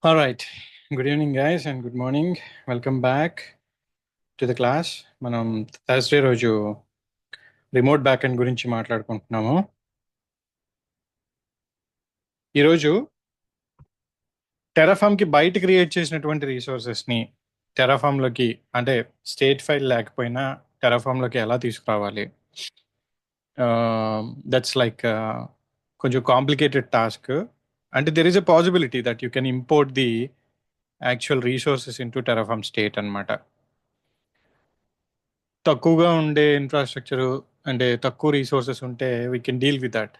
All right. Good evening, guys, and good morning. Welcome back to the class. మనం Thursday రోజు remote back end గురించి మాట్లాడుకుంటున్నాము. ఈరోజు టెరాఫామ్కి బయట create చేసినటువంటి రీసోర్సెస్ని టెరాఫామ్లోకి అంటే స్టేట్ ఫైల్ లేకపోయినా టెరాఫామ్లోకి ఎలా తీసుకురావాలి, దట్స్ లైక్ కొంచెం కాంప్లికేటెడ్ టాస్క్. అంటే there is a possibility that you can import the actual resources in to Terraform state అనమాట. తక్కువగా ఉండే ఇన్ఫ్రాస్ట్రక్చర్ అంటే తక్కువ రీసోర్సెస్ ఉంటే we can deal with that,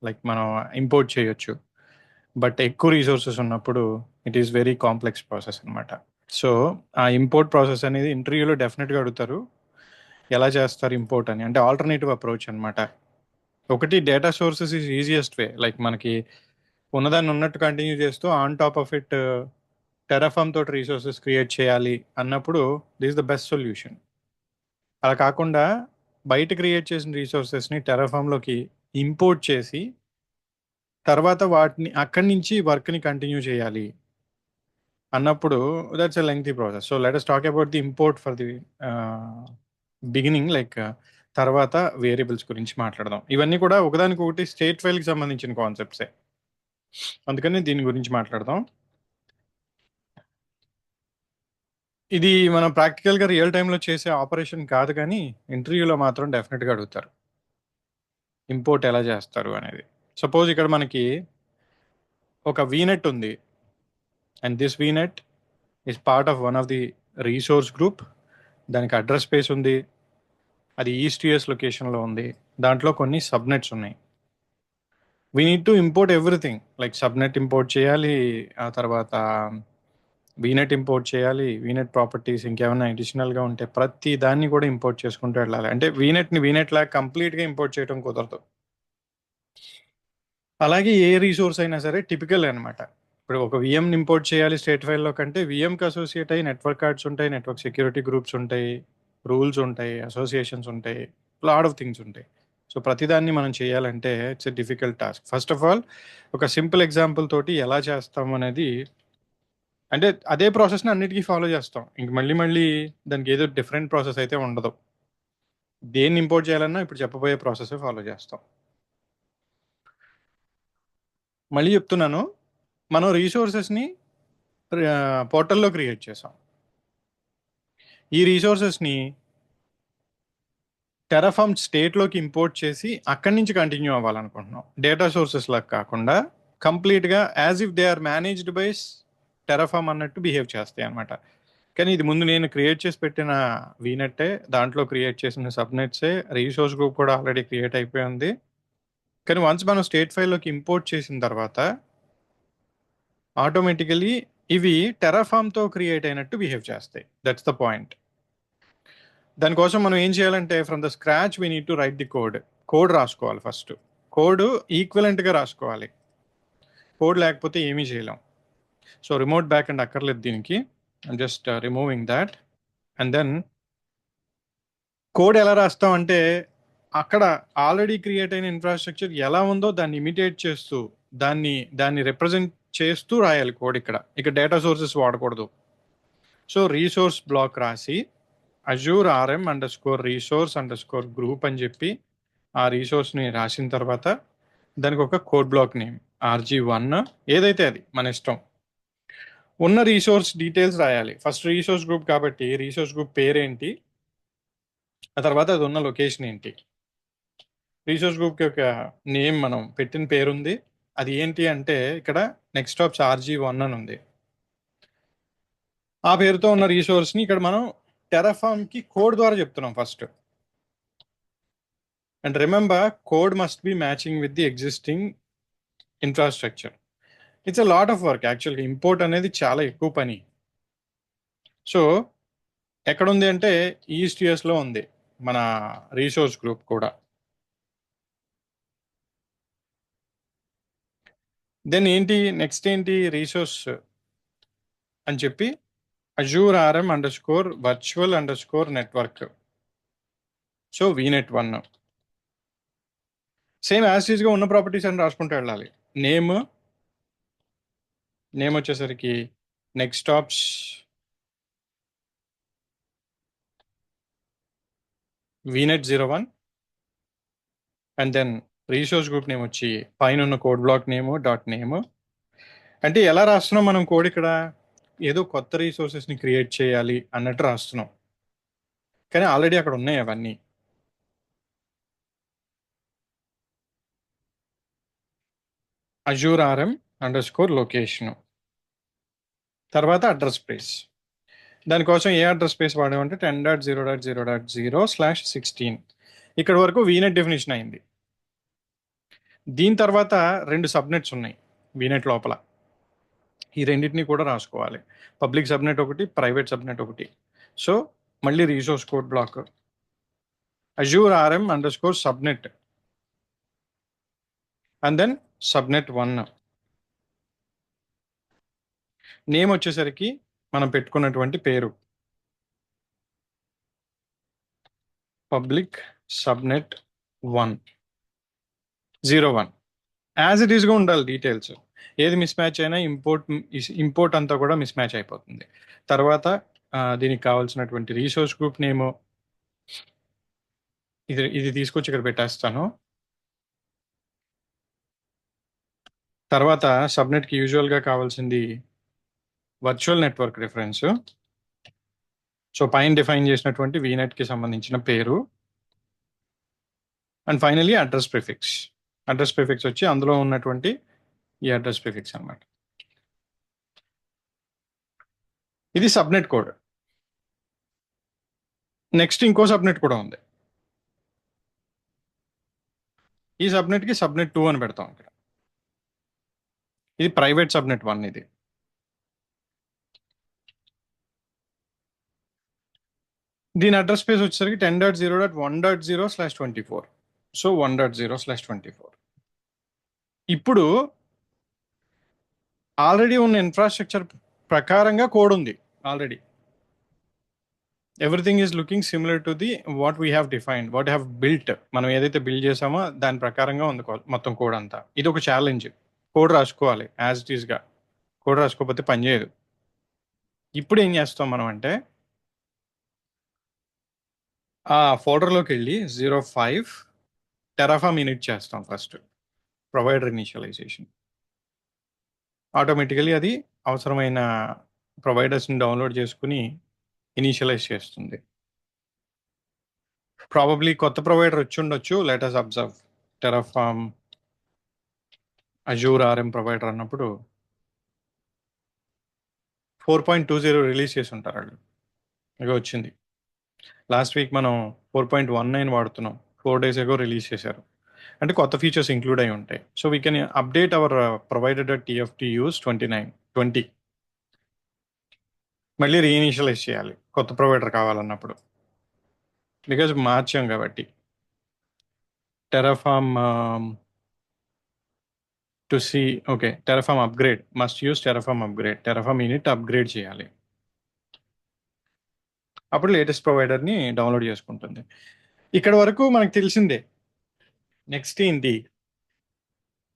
like మనం ఇంపోర్ట్ చేయొచ్చు. బట్ ఎక్కువ రీసోర్సెస్ ఉన్నప్పుడు it is very complex process అనమాట. సో ఆ ఇంపోర్ట్ ప్రాసెస్ అనేది ఇంటర్వ్యూలో డెఫినెట్గా అడుగుతారు, ఎలా చేస్తారు ఇంపోర్ట్ అని. అంటే ఆల్టర్నేటివ్ అప్రోచ్ అనమాట. ఒకటి, data sources is easiest way, like మనకి ఉన్నదాన్ని ఉన్నట్టు కంటిన్యూ చేస్తూ on top of it Terraform తోటి రీసోర్సెస్ క్రియేట్ చేయాలి అన్నప్పుడు దిస్ ద బెస్ట్ సొల్యూషన్. అలా కాకుండా బయట క్రియేట్ చేసిన రీసోర్సెస్ని టెరాఫామ్లోకి ఇంపోర్ట్ చేసి తర్వాత వాటిని అక్కడి నుంచి వర్క్ని కంటిన్యూ చేయాలి అన్నప్పుడు that's a lengthy process. So let us talk about the import for the beginning, like తర్వాత వేరియబుల్స్ గురించి మాట్లాడదాం. ఇవన్నీ కూడా ఒకదానికొకటి స్టేట్ ఫైల్కి సంబంధించిన కాన్సెప్ట్సే, అందుకని దీని గురించి మాట్లాడదాం. ఇది మనం ప్రాక్టికల్గా రియల్ టైంలో చేసే ఆపరేషన్ కాదు, కానీ ఇంటర్వ్యూలో మాత్రం డెఫినెట్గా అడుగుతారు ఇంపోర్ట్ ఎలా చేస్తారు అనేది. సపోజ్ ఇక్కడ మనకి ఒక వీనెట్ ఉంది, and this vignette is part of one of the resource group. దానికి అడ్రస్ స్పేస్ ఉంది, అది ఈస్ట్ యుఎస్ లొకేషన్లో ఉంది, దాంట్లో కొన్ని సబ్నెట్స్ ఉన్నాయి. We need to import everything, like subnet import చేయాలి, ఆ తర్వాత వీనెట్ ఇంపోర్ట్ చేయాలి, వీనెట్ ప్రాపర్టీస్ ఇంకేమైనా అడిషనల్గా ఉంటే ప్రతి దాన్ని కూడా ఇంపోర్ట్ చేసుకుంటూ వెళ్ళాలి. అంటే వీనెట్ని వీనెట్ లాగా కంప్లీట్గా ఇంపోర్ట్ చేయడం కుదరదు. అలాగే ఏ రీసోర్స్ అయినా సరే టిపికల్ అనమాట. ఇప్పుడు ఒక విఎం ఇంపోర్ట్ చేయాలి స్టేట్ ఫైల్లో కంటే విఎంకి అసోసియేట్ అయ్యి నెట్వర్క్ కార్డ్స్ ఉంటాయి, నెట్వర్క్ సెక్యూరిటీ గ్రూప్స్ ఉంటాయి, రూల్స్ ఉంటాయి, అసోసియేషన్స్ ఉంటాయి, లాడ్ ఆఫ్ థింగ్స్ ఉంటాయి. సో ప్రతిదాన్ని మనం చేయాలంటే it's a difficult task. First of all ఒక సింపుల్ ఎగ్జాంపుల్ తోటి ఎలా చేస్తాం అనేది, అంటే అదే ప్రాసెస్ని అన్నిటికీ ఫాలో చేస్తాం, ఇంక మళ్ళీ మళ్ళీ దానికి ఏదో డిఫరెంట్ ప్రాసెస్ అయితే ఉండదు. దేన్ని ఇంపోర్ట్ చేయాలన్నా ఇప్పుడు చెప్పబోయే ప్రాసెస్ ఫాలో చేస్తాం. మళ్ళీ చెప్తున్నాను, మనం రీసోర్సెస్ని పోర్టల్లో క్రియేట్ చేసాం. ఈ రీసోర్సెస్ని టెరాఫామ్ స్టేట్లోకి ఇంపోర్ట్ చేసి అక్కడి నుంచి కంటిన్యూ అవ్వాలనుకుంటున్నాం. డేటా సోర్సెస్ లాగా కాకుండా కంప్లీట్గా as if they are managed by Terraform అన్నట్టు బిహేవ్ చేస్తాయి అనమాట. కానీ ఇది ముందు నేను క్రియేట్ చేసి పెట్టిన వీనెట్టే, దాంట్లో క్రియేట్ చేసిన సబ్నెట్సే, రీసోర్స్ గ్రూప్ కూడా ఆల్రెడీ క్రియేట్ అయిపోయి ఉంది. కానీ వన్స్ మనం స్టేట్ ఫైల్లోకి ఇంపోర్ట్ చేసిన తర్వాత ఆటోమేటికలీ ఇవి టెరాఫామ్తో క్రియేట్ అయినట్టు బిహేవ్ చేస్తాయి. That's the point. దానికోసం మనం ఏం చేయాలంటే from the scratch we need to right the code రాసుకోవాలి. ఫస్ట్ కోడ్ ఈక్వలెంట్గా రాసుకోవాలి, కోడ్ లేకపోతే ఏమీ చేయలేం. సో రిమోట్ బ్యాక్ అండ్ అక్కర్లేదు దీనికి, just removing that. And then code ఎలా రాస్తాం అంటే అక్కడ ఆల్రెడీ క్రియేట్ అయిన ఇన్ఫ్రాస్ట్రక్చర్ ఎలా ఉందో దాన్ని ఇమిటేట్ చేస్తూ దాన్ని రిప్రజెంట్ చేస్తూ రాయాలి కోడ్. ఇక్కడ డేటా సోర్సెస్ వాడకూడదు. సో రీసోర్స్ బ్లాక్ రాసి Azure RM under score resource under score group అని చెప్పి ఆ రీసోర్స్ని రాసిన తర్వాత దానికి ఒక కోడ్ బ్లాక్ నేమ్ RG1 ఏదైతే అది మన ఇష్టం. ఉన్న రీసోర్స్ డీటెయిల్స్ రాయాలి. ఫస్ట్ రీసోర్స్ గ్రూప్ కాబట్టి రీసోర్స్ గ్రూప్ పేరేంటి, ఆ తర్వాత అది ఉన్న లొకేషన్ ఏంటి. రీసోర్స్ గ్రూప్కి ఒక నేమ్ మనం పెట్టిన పేరుంది, అది ఏంటి అంటే ఇక్కడ నెక్స్ట్ స్టాప్స్ RG1 అని ఉంది. ఆ పేరుతో ఉన్న రీసోర్స్ని ఇక్కడ మనం టెరాఫామ్కి కోడ్ ద్వారా చెప్తున్నాం first. And remember, code must be matching with the existing infrastructure. It's a lot of work యాక్చువల్గా. ఇంపోర్ట్ అనేది చాలా ఎక్కువ పని. సో ఎక్కడుంది అంటే ఈస్ట్ యుఎస్లో ఉంది మన రీసోర్స్ గ్రూప్ కూడా. దెన్ ఏంటి నెక్స్ట్ ఏంటి రీసోర్స్ అని చెప్పి Azure RM underscore virtual underscore network, so VNet1. Same as గా ఉన్న ప్రాపర్టీస్ అని రాసుకుంటూ వెళ్ళాలి. నేమ్, నేమ్ వచ్చేసరికి next stops vnet01 and then resource group name వచ్చి పైన ఉన్న code block name dot name. అంటే ఎలా రాస్తున్నాం మనం కోడ్ ఇక్కడ? ఏదో కొత్త రీసోర్సెస్ని క్రియేట్ చేయాలి అన్నట్టు రాస్తున్నాం, కానీ ఆల్రెడీ అక్కడ ఉన్నాయి అవన్నీ. Azure RM under score location, తర్వాత అడ్రస్ స్పేస్. దానికోసం ఏ అడ్రస్ స్పేస్ వాడామంటే 10.0.0.0/16. ఇక్కడ వరకు వీనెట్ డెఫినేషన్ అయింది. దీని తర్వాత 2 సబ్నెట్స్ ఉన్నాయి వీనెట్ లోపల. ఈ రెండింటిని కూడా రాసుకోవాలి. పబ్లిక్ సబ్నెట్ ఒకటి, ప్రైవేట్ సబ్నెట్ ఒకటి. సో మళ్ళీ resource code block Azure RM underscore subnet and then subnet 1. Name వచ్చేసరికి మనం పెట్టుకున్నటువంటి పేరు పబ్లిక్ సబ్నెట్ 101. యాజ్ ఇట్ ఈస్గా ఉండాలి డీటెయిల్స్. ఏది మిస్ మ్యాచ్ అయినా ఇంపోర్ట్ అంతా కూడా మిస్ మ్యాచ్ అయిపోతుంది. తర్వాత దీనికి కావాల్సినటువంటి రీసోర్స్ గ్రూప్ నేమ్ ఇది తీసుకొచ్చి ఇక్కడ పెట్టేస్తాను. తర్వాత సబ్నెట్కి యూజువల్గా కావాల్సింది వర్చువల్ నెట్వర్క్ రిఫరెన్స్. సో పైన డిఫైన్ చేసినటువంటి వీనెట్కి సంబంధించిన పేరు. And finally address prefix. Address prefix వచ్చి అందులో ఉన్నటువంటి ఈ అడ్రస్ ప్రిఫిక్స్ అన్నమాట. ఇది సబ్నెట్ కోడ్. నెక్స్ట్ ఇంకో సబ్నెట్ కూడా ఉంది. ఈ సబ్నెట్కి సబ్నెట్ 2 అని పెడతాం ఇక్కడ. ఇది ప్రైవేట్ సబ్నెట్ 1. ఇది దీని అడ్రస్ స్పేస్ వచ్చేసరికి 10.0.1.0/24. సో 1.0/24. ఇప్పుడు ఆల్రెడీ ఉన్న ఇన్ఫ్రాస్ట్రక్చర్ ప్రకారంగా కోడ్ ఉంది. Already everything is looking similar to the what we have defined, what have built. మనం ఏదైతే బిల్డ్ చేసామో దాని ప్రకారంగా ఉంది మొత్తం కోడ్ అంతా. ఇది ఒక ఛాలెంజ్. కోడ్ రాసుకోవాలి యాజ్ ఇట్ ఈస్గా. కోడ్ రాసుకోకపోతే పనిచేయదు. ఇప్పుడు ఏం చేస్తాం మనం అంటే ఆ ఫోల్డర్లోకి వెళ్ళి 05 టెరాఫామ్ ఇనిట్ చేస్తాం ఫస్ట్. Provider initialization. ఆటోమేటికలీ అది అవసరమైన ప్రొవైడర్స్ని డౌన్లోడ్ చేసుకుని ఇనిషియలైజ్ చేస్తుంది. ప్రాబబ్లీ కొత్త ప్రొవైడర్ వచ్చి ఉండొచ్చు. Let us observe Terraform Azure RM provider అన్నప్పుడు 4.20 రిలీజ్ చేసి ఉంటారు వాళ్ళు. ఇక వచ్చింది. లాస్ట్ వీక్ మనం 4.19 వాడుతున్నాం. 4 days ago రిలీజ్ చేశారు. అంటే కొత్త ఫీచర్స్ ఇంక్లూడ్ అయి ఉంటాయి. So we can update our provider TFT use 20. మళ్ళీ రీఇనిషియలైజ్ చేయాలి కొత్త ప్రొవైడర్ కావాలన్నప్పుడు, బికాజ్ మార్చాం కాబట్టి. Terraform to see okay Terraform upgrade must use Terraform upgrade. Terraform init upgrade చేయాలి. అప్పుడు లేటెస్ట్ ప్రొవైడర్ని డౌన్లోడ్ చేసుకుంటుంది. ఇక్కడ వరకు మనకు తెలిసిందే. నెక్స్ట్ ఏంటి?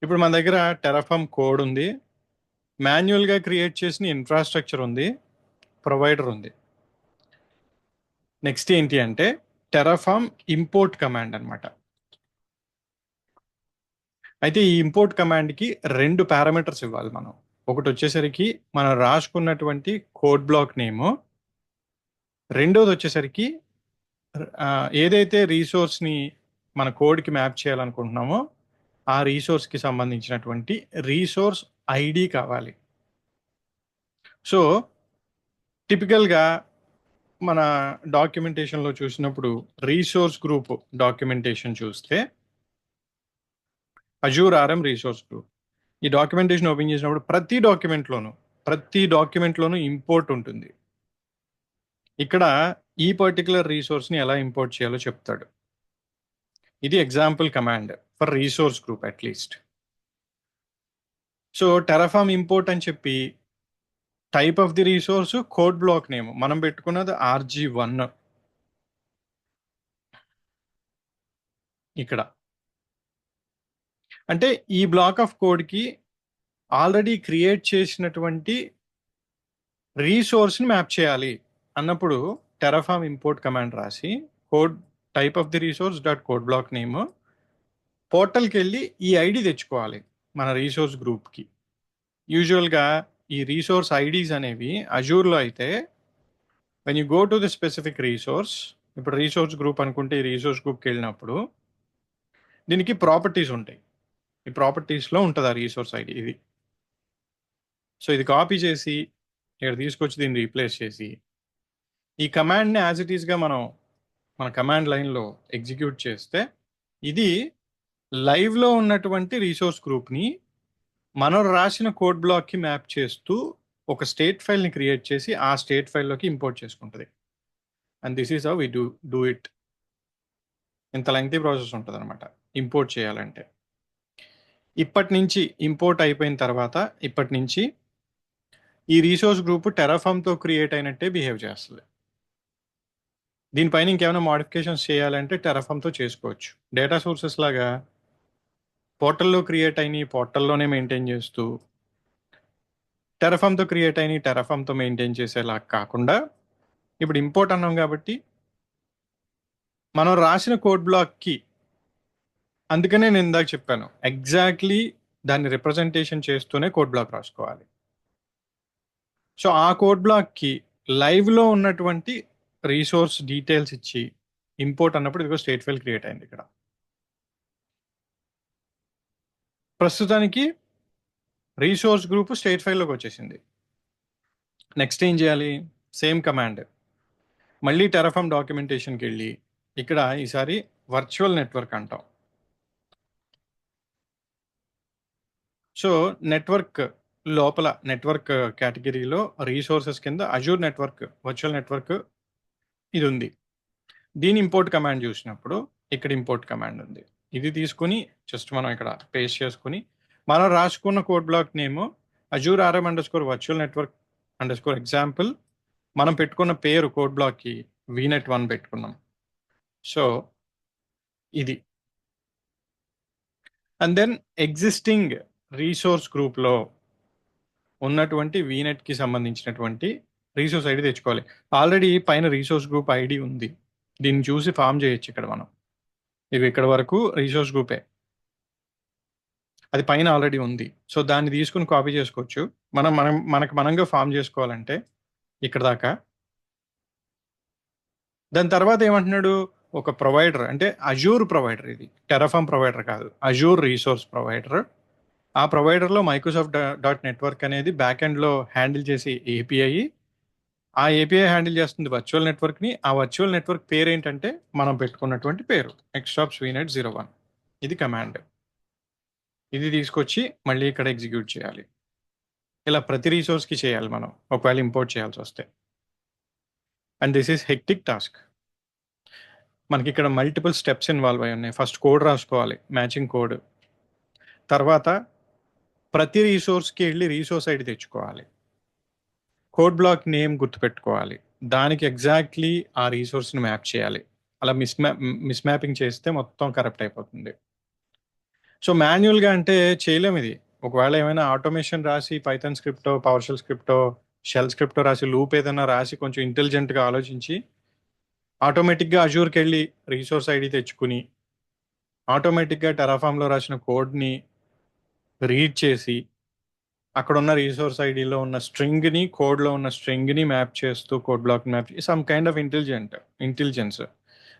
ఇప్పుడు మన దగ్గర టెరాఫామ్ కోడ్ ఉంది, మాన్యువల్గా క్రియేట్ చేసిన ఇన్ఫ్రాస్ట్రక్చర్ ఉంది, ప్రొవైడర్ ఉంది. నెక్స్ట్ ఏంటి అంటే టెరాఫామ్ ఇంపోర్ట్ కమాండ్ అన్నమాట. అయితే ఈ ఇంపోర్ట్ కమాండ్కి 2 పారామీటర్స్ ఇవ్వాలి మనం. ఒకటి వచ్చేసరికి మనం రాసుకున్నటువంటి కోడ్ బ్లాక్ నేము, రెండోది వచ్చేసరికి ఏదైతే రీసోర్స్ని మన కోడ్కి మ్యాప్ చేయాలనుకుంటున్నామో ఆ రీసోర్స్కి సంబంధించినటువంటి రీసోర్స్ ఐడి కావాలి. సో టిపికల్గా మన డాక్యుమెంటేషన్లో చూసినప్పుడు రీసోర్స్ గ్రూప్ డాక్యుమెంటేషన్ చూస్తే అజూర్ ఆర్ఎం రీసోర్స్ గ్రూప్ ఈ డాక్యుమెంటేషన్ ఓపెన్ చేసినప్పుడు ప్రతి డాక్యుమెంట్లోనూ ఇంపోర్ట్ ఉంటుంది. ఇక్కడ ఈ పర్టికులర్ రీసోర్స్ని ఎలా ఇంపోర్ట్ చేయాలో చెప్తాడు. ఇది example command for resource group at least. So Terraform import అని చెప్పి type of the resource code block name మనం పెట్టుకున్నది RG1. ఇక్కడ అంటే ఈ బ్లాక్ ఆఫ్ కోడ్కి ఆల్రెడీ క్రియేట్ చేసినటువంటి రీసోర్స్ని మ్యాప్ చేయాలి అన్నప్పుడు టెరాఫామ్ ఇంపోర్ట్ కమాండ్ రాసి code type of the resource dot code block name పోర్టల్కి వెళ్ళి ఈ ఐడి తెచ్చుకోవాలి మన రీసోర్స్ గ్రూప్కి. యూజువల్గా ఈ రీసోర్స్ ఐడీస్ అనేవి అజూర్లో అయితే when you go to the specific resource, ఇప్పుడు రీసోర్స్ గ్రూప్ అనుకుంటే ఈ రీసోర్స్ గ్రూప్కి వెళ్ళినప్పుడు దీనికి ప్రాపర్టీస్ ఉంటాయి. ఈ ప్రాపర్టీస్లో ఉంటుంది ఆ రీసోర్స్ ఐడి ఇది. సో ఇది కాపీ చేసి ఇక్కడ తీసుకొచ్చి దీన్ని రీప్లేస్ చేసి ఈ కమాండ్ని యాజ్ ఇట్ ఈస్గా మనం మన కమాండ్ లైన్లో ఎగ్జిక్యూట్ చేస్తే ఇది లైవ్లో ఉన్నటువంటి రీసోర్స్ గ్రూప్ని మనం రాసిన కోడ్ బ్లాక్కి మ్యాప్ చేస్తూ ఒక స్టేట్ ఫైల్ని క్రియేట్ చేసి ఆ స్టేట్ ఫైల్లోకి ఇంపోర్ట్ చేసుకుంటుంది. And this is how we do it. ఇంత లెంగ్తీ ప్రాసెస్ ఉంటుంది అనమాట ఇంపోర్ట్ చేయాలంటే. ఇప్పటి నుంచి ఇంపోర్ట్ అయిపోయిన తర్వాత ఇప్పటి నుంచి ఈ రీసోర్స్ గ్రూప్ టెరాఫామ్తో క్రియేట్ అయినట్టే బిహేవ్ చేస్తుంది. దీనిపైన ఇంకేమైనా మోడిఫికేషన్స్ చేయాలంటే టెరాఫామ్తో చేసుకోవచ్చు. డేటా సోర్సెస్ లాగా పోర్టల్లో క్రియేట్ అయినాయి పోర్టల్లోనే మెయింటైన్ చేస్తూ టెరాఫామ్తో క్రియేట్ అయినాయి టెరాఫామ్తో మెయింటైన్ చేసేలా కాకుండా ఇప్పుడు ఇంపోర్ట్ అన్నాం కాబట్టి మనం రాసిన కోడ్ బ్లాక్కి, అందుకనే నేను ఇందాక చెప్పాను ఎగ్జాక్ట్లీ దాన్ని రిప్రజెంటేషన్ చేస్తూనే కోడ్ బ్లాక్ రాసుకోవాలి. సో ఆ కోడ్ బ్లాక్కి లైవ్లో ఉన్నటువంటి రీసోర్స్ డీటెయిల్స్ ఇచ్చి ఇంపోర్ట్ అన్నప్పుడు ఇదిగో స్టేట్ ఫైల్ క్రియేట్ అయింది. ఇక్కడ ప్రస్తుతానికి రీసోర్స్ గ్రూప్ స్టేట్ ఫైల్లోకి వచ్చేసింది. నెక్స్ట్ ఏం చేయాలి? సేమ్ కమాండ్ మళ్ళీ టెరాఫామ్ డాక్యుమెంటేషన్కి వెళ్ళి ఇక్కడ ఈసారి వర్చువల్ నెట్వర్క్ అంటాం. సో నెట్వర్క్ లోపల నెట్వర్క్ కేటగిరీలో రీసోర్సెస్ కింద అజూర్ నెట్వర్క్ వర్చువల్ నెట్వర్క్ ఇది ఉంది. దీని ఇంపోర్ట్ కమాండ్ చూసినప్పుడు ఇక్కడ ఇంపోర్ట్ కమాండ్ ఉంది. ఇది తీసుకుని జస్ట్ మనం ఇక్కడ పేస్ట్ చేసుకుని మనం రాసుకున్న code block name Azure RM underscore virtual network underscore example, మనం పెట్టుకున్న పేరు కోడ్ బ్లాక్కి వీనెట్ 1 పెట్టుకున్నాం. సో ఇది అండ్ దెన్ ఎగ్జిస్టింగ్ రీసోర్స్ గ్రూప్లో ఉన్నటువంటి వీనెట్కి సంబంధించినటువంటి రీసోర్స్ ఐడి తెచ్చుకోవాలి. ఆల్రెడీ పైన రీసోర్స్ గ్రూప్ ఐడి ఉంది, దీన్ని చూసి ఫామ్ చేయొచ్చు. ఇక్కడ మనం ఇవి ఇక్కడ వరకు రీసోర్స్ గ్రూపే, అది పైన ఆల్రెడీ ఉంది. సో దాన్ని తీసుకుని కాపీ చేసుకోవచ్చు. మనకు మనంగా ఫామ్ చేసుకోవాలంటే ఇక్కడ దాకా. దాని తర్వాత ఏమంటున్నాడు? ఒక ప్రొవైడర్ అంటే అజూర్ ప్రొవైడర్, ఇది టెరాఫామ్ ప్రొవైడర్ కాదు, అజూర్ రీసోర్స్ ప్రొవైడర్. ఆ ప్రొవైడర్లో మైక్రోసాఫ్ట్ డాట్ నెట్వర్క్ అనేది బ్యాక్ ఎండ్లో హ్యాండిల్ చేసి ఏపీఐ, ఆ ఏపీఐ హ్యాండిల్ చేస్తుంది వర్చువల్ నెట్వర్క్ని. ఆ వర్చువల్ నెట్వర్క్ పేరు ఏంటంటే మనం పెట్టుకున్నటువంటి పేరు ఎక్స్టాప్స్ వీనెట్ 01. ఇది కమాండ్. ఇది తీసుకొచ్చి మళ్ళీ ఇక్కడ ఎగ్జిక్యూట్ చేయాలి. ఇలా ప్రతి రీసోర్స్కి చేయాలి మనం ఒకవేళ ఇంపోర్ట్ చేయాల్సి వస్తే. And this is hectic task. మనకి ఇక్కడ మల్టిపుల్ స్టెప్స్ ఇన్వాల్వ్ అయి ఉన్నాయి. ఫస్ట్ కోడ్ రాసుకోవాలి, మ్యాచింగ్ కోడ్. తర్వాత ప్రతి రీసోర్స్కి వెళ్ళి రీసోర్స్ ఐడి తెచ్చుకోవాలి, కోడ్ బ్లాక్ నేమ్ గుర్తుపెట్టుకోవాలి, దానికి ఎగ్జాక్ట్లీ ఆ రీసోర్స్ని మ్యాప్ చేయాలి. అలా మిస్ మ్యాపింగ్ చేస్తే మొత్తం కరప్ట్ అయిపోతుంది. సో మాన్యువల్గా అంటే చేయలేము ఇది. ఒకవేళ ఏమైనా ఆటోమేషన్ రాసి పైథాన్ స్క్రిప్టో పవర్ షెల్ స్క్రిప్టో షెల్ స్క్రిప్టో రాసి లూప్ ఏదైనా రాసి కొంచెం ఇంటెలిజెంట్గా ఆలోచించి ఆటోమేటిక్గా అజూర్కి వెళ్ళి రీసోర్స్ ఐడి తెచ్చుకుని ఆటోమేటిక్గా టెరాఫామ్లో రాసిన కోడ్ని రీడ్ చేసి అక్కడ ఉన్న రీసోర్స్ ఐడిలో ఉన్న స్ట్రింగ్ని కోడ్లో ఉన్న స్ట్రింగ్ని మ్యాప్ చేస్తూ code block map some kind of intelligence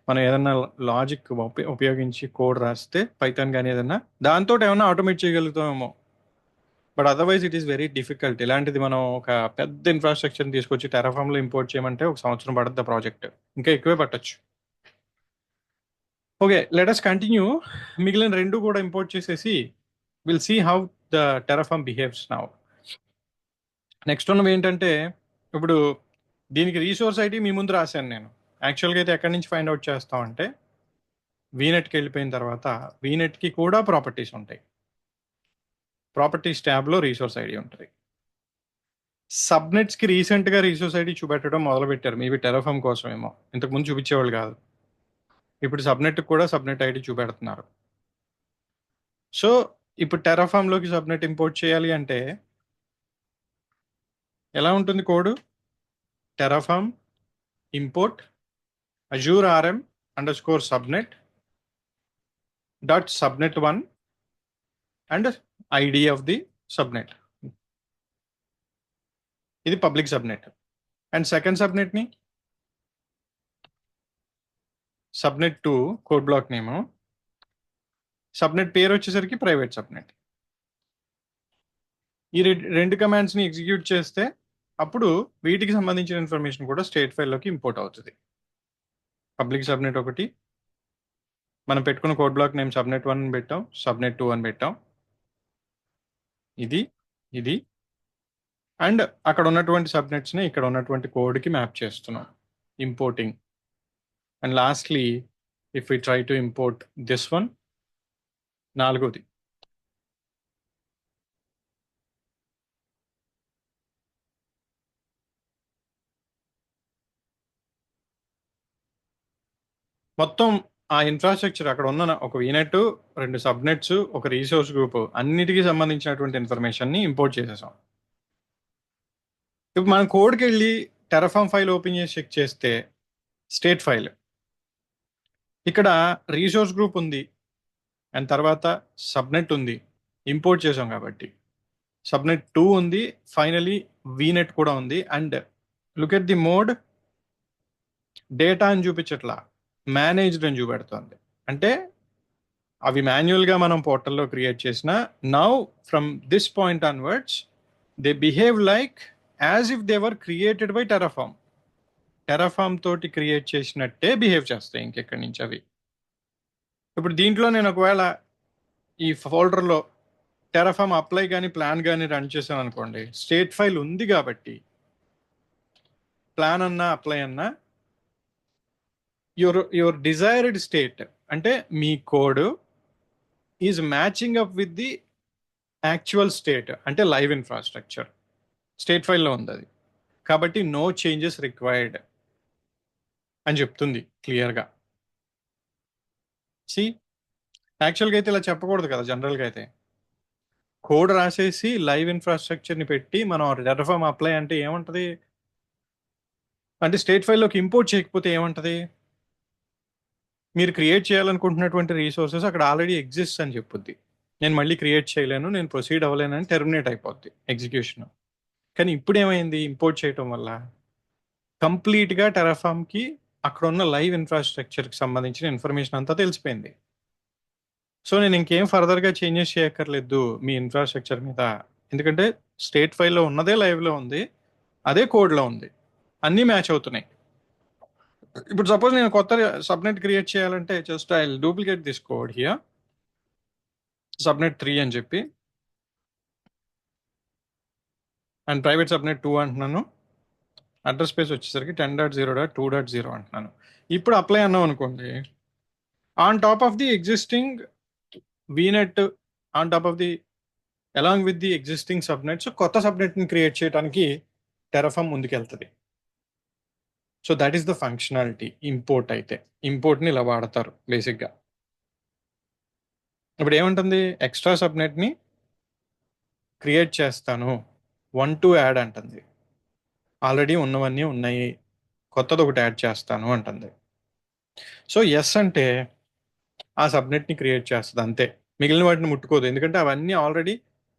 మనం ఏదన్నా లాజిక్ ఉపయోగించి కోడ్ రాస్తే పైథాన్ కానీ ఏదన్నా దాంతో ఏమన్నా ఆటోమేట్ చేయగలుగుతామేమో. But otherwise it is very difficult. ఇలాంటిది మనం ఒక పెద్ద ఇన్ఫ్రాస్ట్రక్చర్ని తీసుకొచ్చి టెరాఫామ్లో ఇంపోర్ట్ చేయమంటే 1 సంవత్సరం పడుతుంది ప్రాజెక్ట్, ఇంకా ఎక్కువే పట్టచ్చు. Okay, let us continue. మిగిలిన 2 కూడా ఇంపోర్ట్ చేసేసి will see how the Terraform behaves now. Next ఉన్నవి ఏంటంటే, ఇప్పుడు దీనికి రీసోర్స్ ఐడి మీ ముందు రాశాను నేను. యాక్చువల్గా అయితే ఎక్కడి నుంచి ఫైండ్ అవుట్ చేస్తామంటే వీనెట్కి వెళ్ళిపోయిన తర్వాత వీనెట్కి కూడా ప్రాపర్టీస్ ఉంటాయి. ప్రాపర్టీస్ ట్యాబ్లో రీసోర్స్ ఐడి ఉంటుంది. సబ్నెట్స్కి రీసెంట్గా రీసోర్స్ ఐడి చూపెట్టడం మొదలుపెట్టారు, మేబీ టెరాఫామ్ కోసమేమో. ఇంతకుముందు చూపించేవాళ్ళు కాదు, ఇప్పుడు సబ్నెట్కి కూడా సబ్నెట్ ఐడి చూపెడుతున్నారు. సో ఇప్పుడు టెరాఫామ్లోకి సబ్నెట్ ఇంపోర్ట్ చేయాలి అంటే ఎలా ఉంటుంది code? Terraform import Azure RM under subnet dot subnet 1 and ID of the subnet. ఇది పబ్లిక్ సబ్నెట్. అండ్ సెకండ్ సబ్నెట్ని subnet 2 code block name, subnet పేరు వచ్చేసరికి ప్రైవేట్ సబ్నెట్. ఈ రెండు కమాండ్స్ని ఎగ్జిక్యూట్ చేస్తే అప్పుడు వీటికి సంబంధించిన ఇన్ఫర్మేషన్ కూడా స్టేట్ ఫైల్లోకి ఇంపోర్ట్ అవుతుంది. పబ్లిక్ సబ్నెట్ ఒకటి, మనం పెట్టుకున్న కోడ్ బ్లాక్ నేమ్ సబ్నెట్ 1 అని పెట్టాం, సబ్నెట్ 2 అని పెట్టాం. ఇది ఇది అండ్ అక్కడ ఉన్నటువంటి సబ్నెట్స్ని ఇక్కడ ఉన్నటువంటి కోడ్కి మ్యాప్ చేస్తున్నాం, importing. And lastly if we try to import this one, నాలుగోది మొత్తం ఆ ఇన్ఫ్రాస్ట్రక్చర్ అక్కడ ఉన్న ఒక వీనెట్, 2 సబ్నెట్స్, ఒక రీసోర్స్ గ్రూప్ అన్నిటికీ సంబంధించినటువంటి ఇన్ఫర్మేషన్ని ఇంపోర్ట్ చేసేసాం. ఇప్పుడు మనం కోడ్కి వెళ్ళి టెరాఫామ్ ఫైల్ ఓపెన్ చేసి చెక్ చేస్తే స్టేట్ ఫైల్ ఇక్కడ రీసోర్స్ గ్రూప్ ఉంది అండ్ తర్వాత సబ్నెట్ ఉంది, ఇంపోర్ట్ చేసాం కాబట్టి. సబ్నెట్ 2 ఉంది, ఫైనలీ వీనెట్ కూడా ఉంది. And look at the mode, data అని చూపించట్లా, మేనేజ్డ్ అని చూపెడుతుంది. అంటే అవి మాన్యువల్గా మనం పోర్టల్లో క్రియేట్ చేసిన, now from this point onwards they behave like as if they were created by Terraform. Terraform తోటి క్రియేట్ చేసినట్టే బిహేవ్ చేస్తాయి ఇంకెక్కడి నుంచి అవి. ఇప్పుడు దీంట్లో నేను ఒకవేళ ఈ ఫోల్డర్లో టెరాఫామ్ అప్లై కానీ ప్లాన్ కానీ రన్ చేశాను అనుకోండి, స్టేట్ ఫైల్ ఉంది కాబట్టి ప్లాన్ అన్నా అప్లై అన్నా యువర్ డిజైర్డ్ స్టేట్ అంటే మీ code is matching up with the actual state, అంటే లైవ్ ఇన్ఫ్రాస్ట్రక్చర్ స్టేట్ ఫైల్లో ఉంది అది. కాబట్టి నో చేంజెస్ రిక్వైర్డ్ అని చెప్తుంది క్లియర్గా. సి యాక్చువల్గా అయితే ఇలా చెప్పకూడదు కదా, జనరల్గా అయితే కోడ్ రాసేసి లైవ్ ఇన్ఫ్రాస్ట్రక్చర్ని పెట్టి మనం టెరాఫామ్ అప్లై అంటే ఏముంటుంది, అంటే స్టేట్ ఫైల్లోకి ఇంపోర్ట్ చేయకపోతే ఏముంటుంది, మీరు క్రియేట్ చేయాలనుకుంటున్నటువంటి రీసోర్సెస్ అక్కడ ఆల్రెడీ ఎగ్జిస్ట్ అని చెప్పుద్ది. నేను మళ్ళీ క్రియేట్ చేయలేను, నేను ప్రొసీడ్ అవ్వలేనని టెర్మినేట్ అయిపోద్ది ఎగ్జిక్యూషన్. కానీ ఇప్పుడు ఏమైంది, ఇంపోర్ట్ చేయటం వల్ల కంప్లీట్గా టెరాఫామ్కి అక్కడ ఉన్న లైవ్ ఇన్ఫ్రాస్ట్రక్చర్కి సంబంధించిన ఇన్ఫర్మేషన్ అంతా తెలిసిపోయింది. సో నేను ఇంకేం ఫర్దర్గా చేంజెస్ చేయక్కర్లేదు మీ ఇన్ఫ్రాస్ట్రక్చర్ మీద, ఎందుకంటే స్టేట్ ఫైల్లో ఉన్నదే లైవ్లో ఉంది, అదే కోడ్లో ఉంది, అన్నీ మ్యాచ్ అవుతున్నాయి. ఇప్పుడు సపోజ్ నేను కొత్త సబ్నెట్ క్రియేట్ చేయాలంటే just I duplicate this code here, subnet 3 అని చెప్పి అండ్ ప్రైవేట్ సబ్నెట్ 2 అంటున్నాను, అడ్రస్ స్పేస్ వచ్చేసరికి 10.0.2.0 అంటున్నాను. ఇప్పుడు అప్లై అన్నాం అనుకోండి, on top of the existing vignette, on top of the along with the existing subnets కొత్త సబ్నెట్ని క్రియేట్ చేయడానికి టెరాఫామ్ ముందుకెళ్తుంది. So that is the functionality. Import అయితే ఇంపోర్ట్ని ఇలా వాడతారు బేసిక్గా. ఇప్పుడు ఏముంటుంది, ఎక్స్ట్రా సబ్నెట్ని క్రియేట్ చేస్తాను, 1 to యాడ్ అంటుంది, ఆల్రెడీ ఉన్నవన్నీ ఉన్నాయి, కొత్తది ఒకటి యాడ్ చేస్తాను అంటుంది. సో ఎస్ అంటే ఆ సబ్నెట్ని క్రియేట్ చేస్తుంది అంతే, మిగిలిన వాటిని ముట్టుకోదు. ఎందుకంటే అవన్నీ ఆల్రెడీ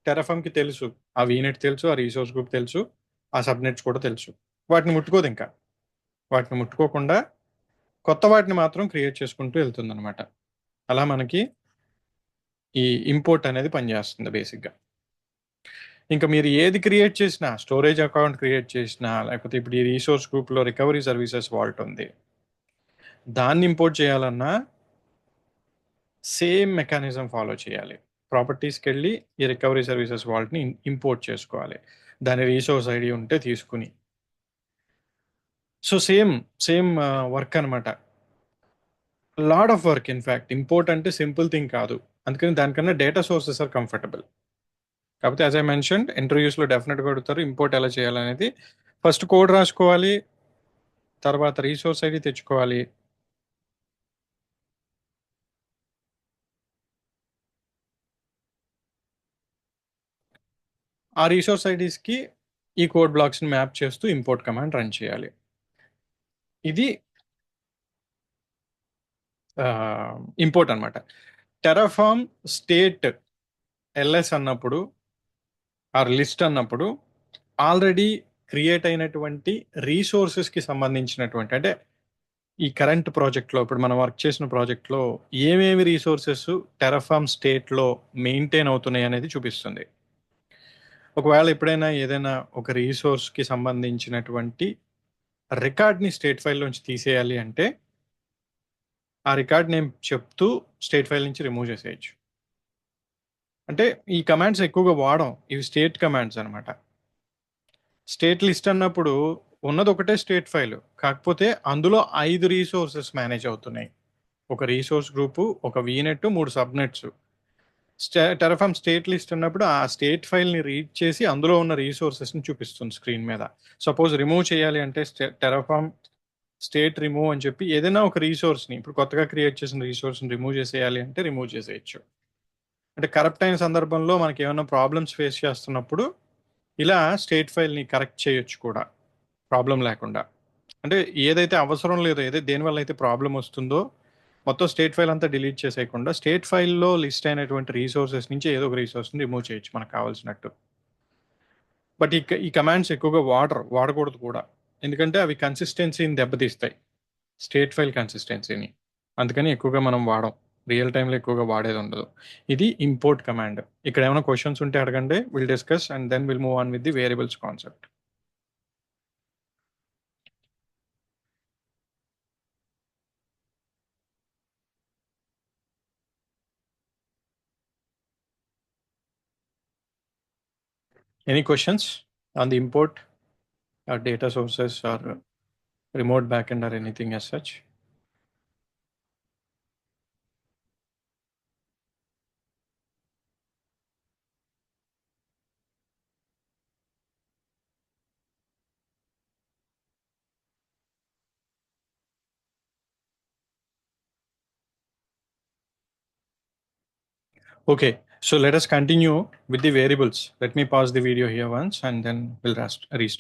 టెరాఫామ్కి తెలుసు, ఆ వీనెట్ తెలుసు, ఆ రీసోర్స్ గ్రూప్ తెలుసు, ఆ సబ్నెట్స్ కూడా తెలుసు, వాటిని ముట్టుకోదు. ఇంకా వాటిని ముట్టుకోకుండా కొత్త వాటిని మాత్రం క్రియేట్ చేసుకుంటూ వెళ్తుంది అనమాట. అలా మనకి ఈ ఇంపోర్ట్ అనేది పనిచేస్తుంది బేసిక్గా. ఇంకా మీరు ఏది క్రియేట్ చేసినా, స్టోరేజ్ అకౌంట్ క్రియేట్ చేసినా, లేకపోతే ఇప్పుడు ఈ రీసోర్స్ గ్రూప్లో రికవరీ సర్వీసెస్ వాల్ట్ ఉంది, దాన్ని ఇంపోర్ట్ చేయాలన్నా సేమ్ మెకానిజం ఫాలో చేయాలి. ప్రాపర్టీస్కి వెళ్ళి ఈ రికవరీ సర్వీసెస్ వాల్ట్ని ఇంపోర్ట్ చేసుకోవాలి, దాని రీసోర్స్ ఐడి ఉంటే తీసుకుని. సో సేమ్ సేమ్ వర్క్ అనమాట, lot of work. In fact import అంటే సింపుల్ థింగ్ కాదు, అందుకని దానికన్నా డేటా సోర్సెస్ ఆర్ కంఫర్టబుల్. కాకపోతే యాజ్ ఐ మెన్షన్ ఇంటర్వ్యూస్లో డెఫినెట్గా అడుగుతారు ఇంపోర్ట్ ఎలా చేయాలనేది. ఫస్ట్ కోడ్ రాసుకోవాలి, తర్వాత రీసోర్స్ ఐడి తెచ్చుకోవాలి, ఆ రిసోర్స్ ఐడీస్కి ఈ కోడ్ బ్లాక్స్ని మ్యాప్ చేస్తూ ఇంపోర్ట్ కమాండ్ రన్ చేయాలి. ఇది ఇంపోర్ట్ అనమాట. టెరాఫార్మ్ స్టేట్ ఎల్ఎస్ అన్నప్పుడు ఆర్ లిస్ట్ అన్నప్పుడు ఆల్రెడీ క్రియేట్ అయినటువంటి రీసోర్సెస్కి సంబంధించినటువంటి, అంటే ఈ కరెంట్ ప్రాజెక్ట్లో ఇప్పుడు మనం వర్క్ చేసిన ప్రాజెక్ట్లో ఏమేమి రీసోర్సెస్ టెరాఫార్మ్ స్టేట్లో మెయింటైన్ అవుతున్నాయి అనేది చూపిస్తుంది. ఒకవేళ ఎప్పుడైనా ఏదైనా ఒక రీసోర్స్కి సంబంధించినటువంటి రికార్డ్ని స్టేట్ ఫైల్ నుంచి తీసేయాలి అంటే ఆ రికార్డ్ నేమ్ చెప్తూ స్టేట్ ఫైల్ నుంచి రిమూవ్ చేసేయచ్చు. అంటే ఈ కమాండ్స్ ఎక్కువగా వాడం, ఇవి స్టేట్ కమాండ్స్ అనమాట. స్టేట్ లిస్ట్ అన్నప్పుడు ఉన్నది ఒకటే స్టేట్ ఫైల్, కాకపోతే అందులో 5 రీసోర్సెస్ మేనేజ్ అవుతున్నాయి. ఒక రీసోర్స్ గ్రూపు, ఒక vignette, 3 subnets. Terraform state list అన్నప్పుడు ఆ స్టేట్ ఫైల్ని రీడ్ చేసి అందులో ఉన్న రీసోర్సెస్ని చూపిస్తుంది స్క్రీన్ మీద. సపోజ్ రిమూవ్ చేయాలి అంటే టెరాఫార్మ్ స్టేట్ రిమూవ్ అని చెప్పి ఏదైనా ఒక రీసోర్స్ని, ఇప్పుడు కొత్తగా క్రియేట్ చేసిన రీసోర్స్ని రిమూవ్ చేసేయాలి అంటే రిమూవ్ చేసేయచ్చు. అంటే కరప్ట్ అయిన సందర్భంలో మనకి ఏమైనా ప్రాబ్లమ్స్ ఫేస్ చేస్తున్నప్పుడు ఇలా స్టేట్ ఫైల్ని కరెక్ట్ చేయొచ్చు కూడా ప్రాబ్లం లేకుండా. అంటే ఏదైతే అవసరం లేదో, ఏదైతే దేనివల్ల అయితే ప్రాబ్లం వస్తుందో మొత్తం స్టేట్ ఫైల్ అంతా డిలీట్ చేసేయకుండా స్టేట్ ఫైల్లో లిస్ట్ అయినటువంటి రీసోర్సెస్ నుంచి ఏదో ఒక రీసోర్స్ని రిమూవ్ చేయొచ్చు మనకు కావాల్సినట్టు. బట్ ఈ కమాండ్స్ ఎక్కువగా వాడకూడదు కూడా, ఎందుకంటే అవి కన్సిస్టెన్సీని దెబ్బతీస్తాయి, స్టేట్ ఫైల్ కన్సిస్టెన్సీని. అందుకని ఎక్కువగా మనం వాడం, రియల్ టైంలో ఎక్కువగా వాడేది ఉండదు. ఇది ఇంపోర్ట్ కమాండ్. ఇక్కడ ఏమైనా క్వశ్చన్స్ ఉంటే అడగండి, will discuss and then will move on with the variables concept. Any questions on the import or data sources or remote backend or anything as such? Okay, so let us continue with the variables. Let me pause the video here once and then we'll restart.